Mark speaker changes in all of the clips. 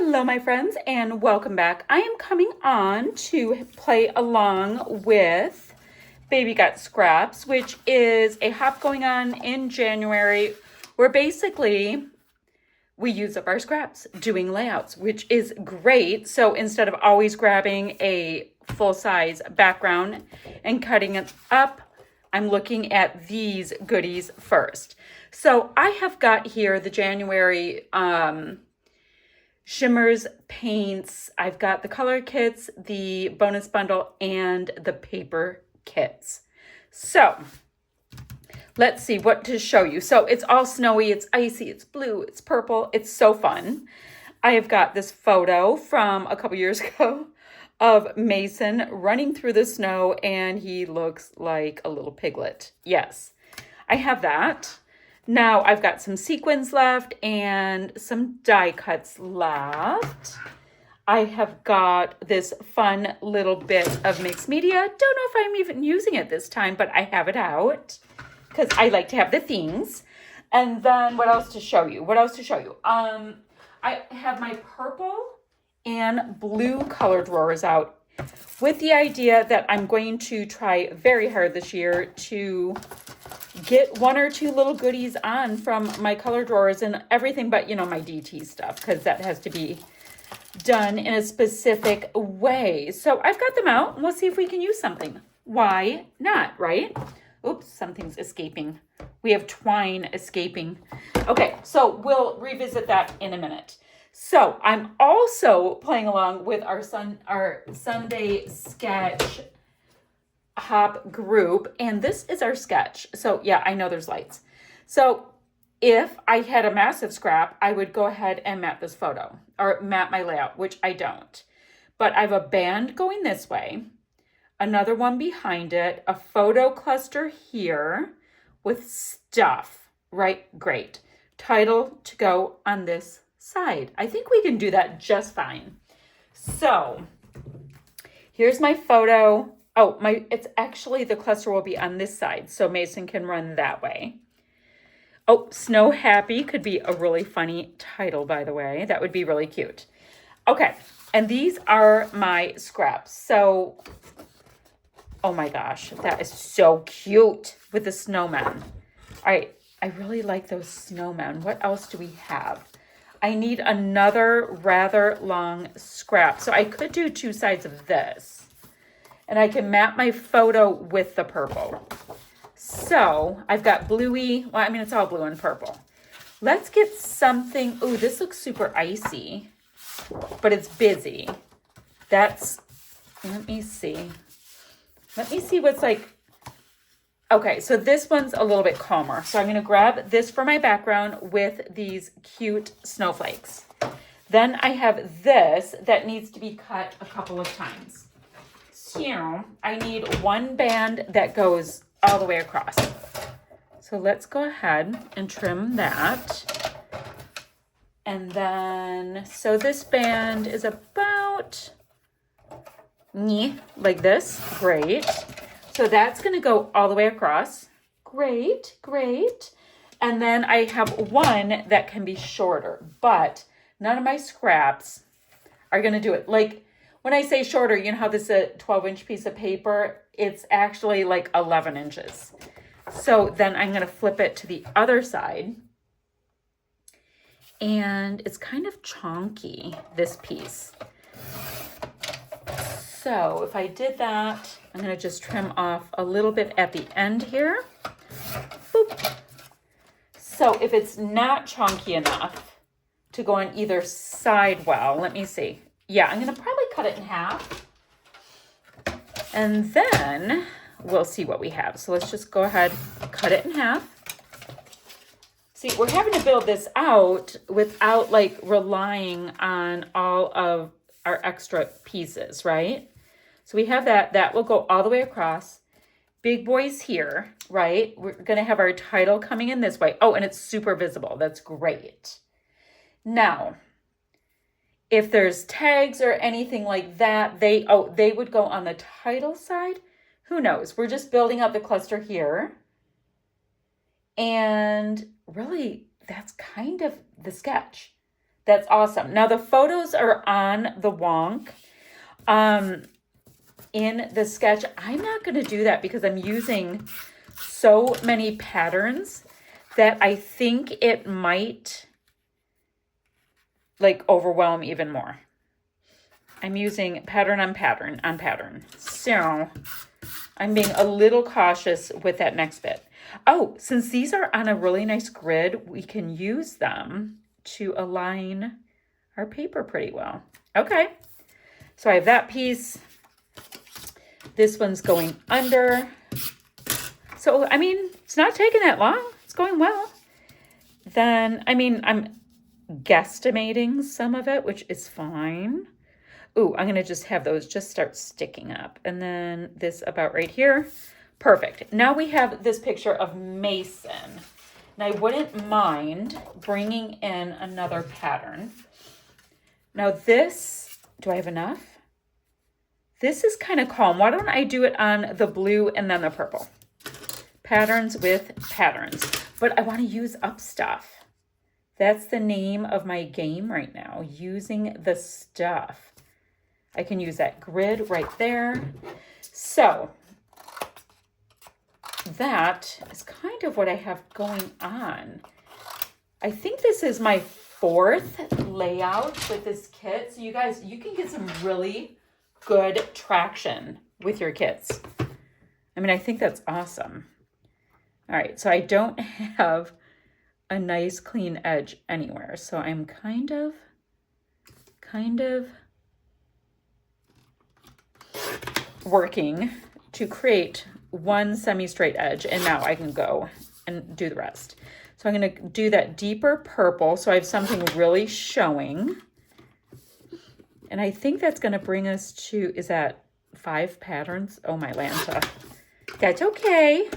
Speaker 1: Hello, my friends, and welcome back. I am coming on to play along with Baby Got Scraps, which is a hop going on in January where basically we use up our scraps doing layouts, which is great. So instead of always grabbing a full-size background and cutting it up, I'm looking at these goodies first. So I have got here the January Shimmerz paints. I've got the color kits, the bonus bundle, and the paper kits. So let's see what to show you. So it's all snowy, it's icy, it's blue, it's purple. It's so fun. I have got this photo from a couple years ago of Mason running through the snow, and he looks like a little piglet. Yes, I have that. Now I've got some sequins left and some die cuts left. I have got this fun little bit of mixed media. Don't know if I'm even using it this time, but I have it out because I like to have the things. And then what else to show you? I have my purple and blue color drawers out with the idea that I'm going to try very hard this year to get one or two little goodies on from my color drawers and everything but, my DT stuff, because that has to be done in a specific way. So I've got them out, and let's see if we can use something. Why not, right? Oops, something's escaping. We have twine escaping. Okay, so we'll revisit that in a minute. So I'm also playing along with our Sunday sketch hop group, and this is our sketch. So yeah, I know there's lights. So if I had a massive scrap, I would go ahead and map this photo or map my layout, which I don't. But I have a band going this way, another one behind it, a photo cluster here with stuff, right? Great. Title to go on this side. I think we can do that just fine. So here's my photo. Oh, it's actually the cluster will be on this side, so Mason can run that way. Oh, Snow Happy could be a really funny title, by the way. That would be really cute. Okay, and these are my scraps. So, oh my gosh, that is so cute with the snowmen. All right, I really like those snowmen. What else do we have? I need another rather long scrap. So I could do two sides of this. And I can map my photo with the purple. So I've got bluey. Well, I mean, it's all blue and purple. Let's get something. Oh, this looks super icy, but it's busy. Let me see. Let me see what's like. Okay, so this one's a little bit calmer. So I'm going to grab this for my background with these cute snowflakes. Then I have this that needs to be cut a couple of times. So I need one band that goes all the way across. So let's go ahead and trim that. And then, so this band is about like this. Great. So that's going to go all the way across. Great, great. And then I have one that can be shorter, but none of my scraps are going to do it. Like, when I say shorter, you know how this is a 12-inch piece of paper? It's actually like 11 inches. So then I'm going to flip it to the other side. And it's kind of chonky, this piece. So if I did that, I'm going to just trim off a little bit at the end here. Boop. So if it's not chonky enough to go on either side well, let me see. Yeah, I'm going to probably cut it in half. And then we'll see what we have. So let's just go ahead, cut it in half. See, we're having to build this out without like relying on all of our extra pieces, right? So we have that. That will go all the way across. Big boys here, right? We're going to have our title coming in this way. Oh, and it's super visible. That's great. Now, if there's tags or anything like that, they would go on the title side. Who knows? We're just building up the cluster here. And really, that's kind of the sketch. That's awesome. Now the photos are on the wonk. In the sketch, I'm not going to do that because I'm using so many patterns that I think it might like overwhelm even more. I'm using pattern on pattern on pattern. So I'm being a little cautious with that next bit. Oh, since these are on a really nice grid, we can use them to align our paper pretty well. Okay, so I have that piece. This one's going under. So, I mean, it's not taking that long. It's going well. Then, I mean, I'm guesstimating some of it, which is fine. Ooh, I'm going to just have those just start sticking up. And then this about right here. Perfect. Now we have this picture of Mason. And I wouldn't mind bringing in another pattern. Now this, do I have enough? This is kind of calm. Why don't I do it on the blue and then the purple? Patterns with patterns. But I want to use up stuff. That's the name of my game right now, using the stuff. I can use that grid right there. So that is kind of what I have going on. I think this is my 4th layout with this kit. So you guys, you can get some really good traction with your kits. I mean, I think that's awesome. All right, so I don't have a nice clean edge anywhere. So I'm kind of working to create one semi-straight edge, and now I can go and do the rest. So I'm going to do that deeper purple so I have something really showing. And I think that's going to bring us to, is that 5 patterns? Oh my Lanta. That's okay.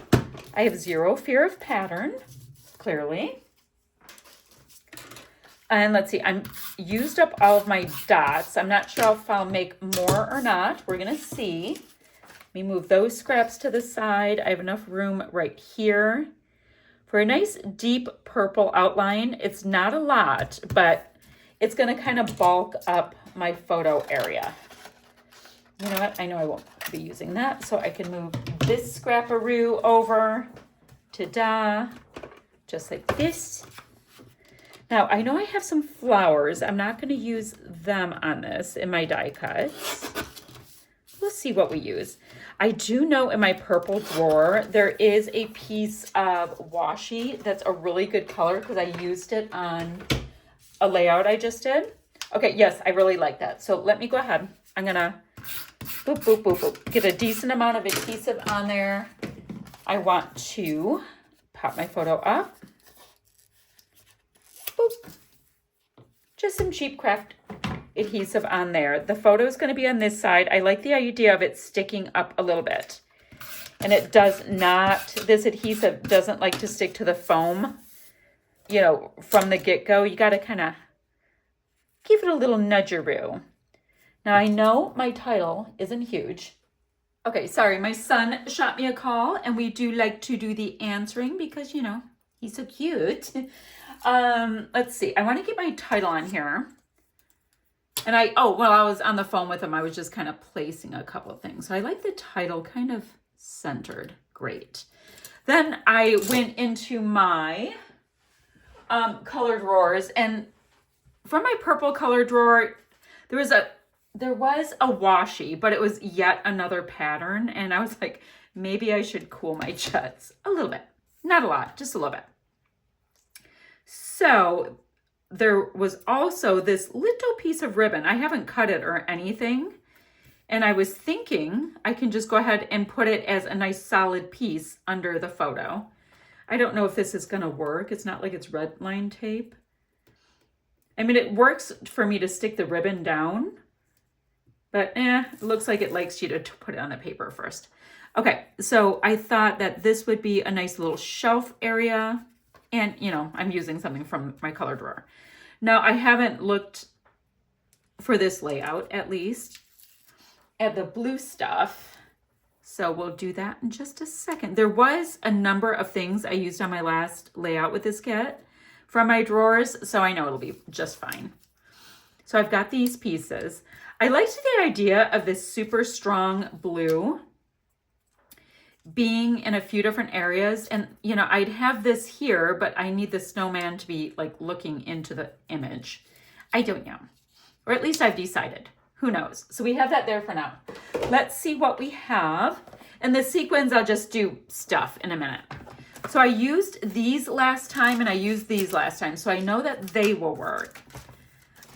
Speaker 1: I have zero fear of pattern, clearly. And let's see, I'm used up all of my dots. I'm not sure if I'll make more or not. We're going to see. Let me move those scraps to the side. I have enough room right here for a nice deep purple outline. It's not a lot, but it's going to kind of bulk up my photo area. You know what? I know I won't be using that, so I can move this scraparoo over to da, just like this. Now, I know I have some flowers. I'm not going to use them on this in my die cuts. We'll see what we use. I do know in my purple drawer, there is a piece of washi that's a really good color because I used it on a layout I just did. Okay, yes, I really like that. So let me go ahead. I'm going to boop, boop, boop, boop. Get a decent amount of adhesive on there. I want to pop my photo up. Boop. Just some cheap craft adhesive on there. The photo is going to be on this side. I like the idea of it sticking up a little bit. And it does not, this adhesive doesn't like to stick to the foam, you know, from the get-go. You got to kind of give it a little nudgeroo. Now, I know my title isn't huge. Okay, sorry, my son shot me a call, and we do like to do the answering because, you know, he's so cute. Let's see. I want to get my title on here. And while I was on the phone with him, I was just kind of placing a couple of things. So I like the title kind of centered. Great. Then I went into my color drawers, and from my purple color drawer, there was a washi, but it was yet another pattern. And I was like, maybe I should cool my jets a little bit. Not a lot, just a little bit. So there was also this little piece of ribbon. I haven't cut it or anything. And I was thinking I can just go ahead and put it as a nice solid piece under the photo. I don't know if this is going to work. It's not like it's red line tape. I mean, it works for me to stick the ribbon down, but it looks like it likes you to put it on the paper first. Okay, so I thought that this would be a nice little shelf area. And, you know, I'm using something from my color drawer. Now, I haven't looked for this layout, at least, at the blue stuff. So we'll do that in just a second. There was a number of things I used on my last layout with this kit from my drawers, so I know it'll be just fine. So I've got these pieces. I liked the idea of this super strong blue being in a few different areas. And, you know, I'd have this here, but I need the snowman to be like looking into the image. I don't know. Or at least I've decided. Who knows? So we have that there for now. Let's see what we have. And the sequins, I'll just do stuff in a minute. So I used these last time and I used these last time. So I know that they will work.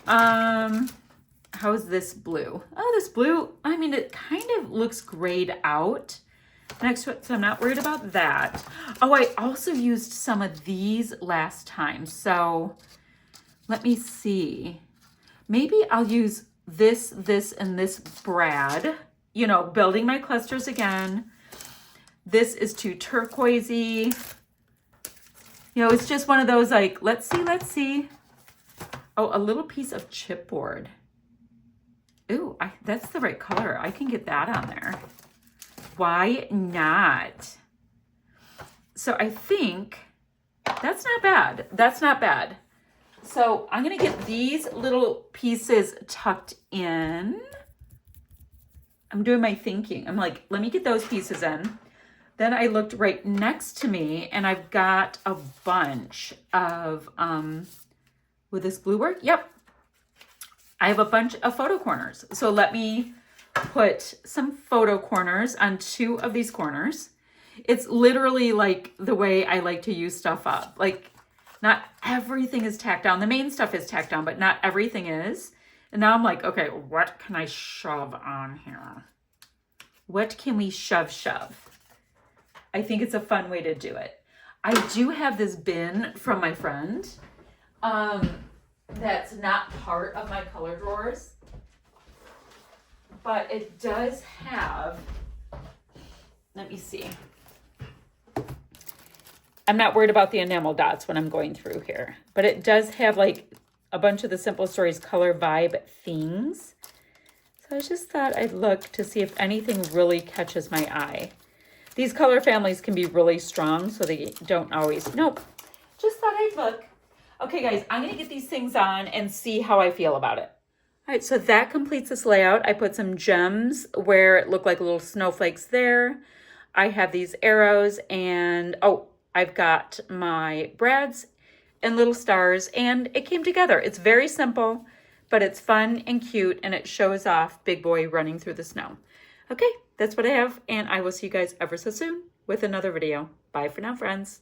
Speaker 1: How's this blue? Oh, this blue, I mean, it kind of looks grayed out next to it, so I'm not worried about that. Oh, I also used some of these last time. So let me see. Maybe I'll use this, and this brad, you know, building my clusters again. This is too turquoisey. You know, it's just one of those like, let's see. Oh, a little piece of chipboard. Ooh, that's the right color. I can get that on there. Why not? So I think that's not bad. That's not bad. So I'm going to get these little pieces tucked in. I'm doing my thinking. I'm like, let me get those pieces in. Then I looked right next to me and I've got a bunch of, would this blue work? Yep. I have a bunch of photo corners. So let me put some photo corners on 2 of these corners. It's literally like the way I like to use stuff up. Like not everything is tacked down. The main stuff is tacked down, but not everything is. And now I'm like, okay, what can I shove on here? What can we shove? I think it's a fun way to do it. I do have this bin from my friend. That's not part of my color drawers, but it does have, let me see. I'm not worried about the enamel dots when I'm going through here, but it does have like a bunch of the Simple Stories color vibe things. So I just thought I'd look to see if anything really catches my eye. These color families can be really strong, so they don't always, nope, just thought I'd look. Okay, guys, I'm going to get these things on and see how I feel about it. All right, so that completes this layout. I put some gems where it looked like little snowflakes there. I have these arrows and, oh, I've got my brads and little stars, and it came together. It's very simple, but it's fun and cute, and it shows off Big Boy running through the snow. Okay, that's what I have, and I will see you guys ever so soon with another video. Bye for now, friends.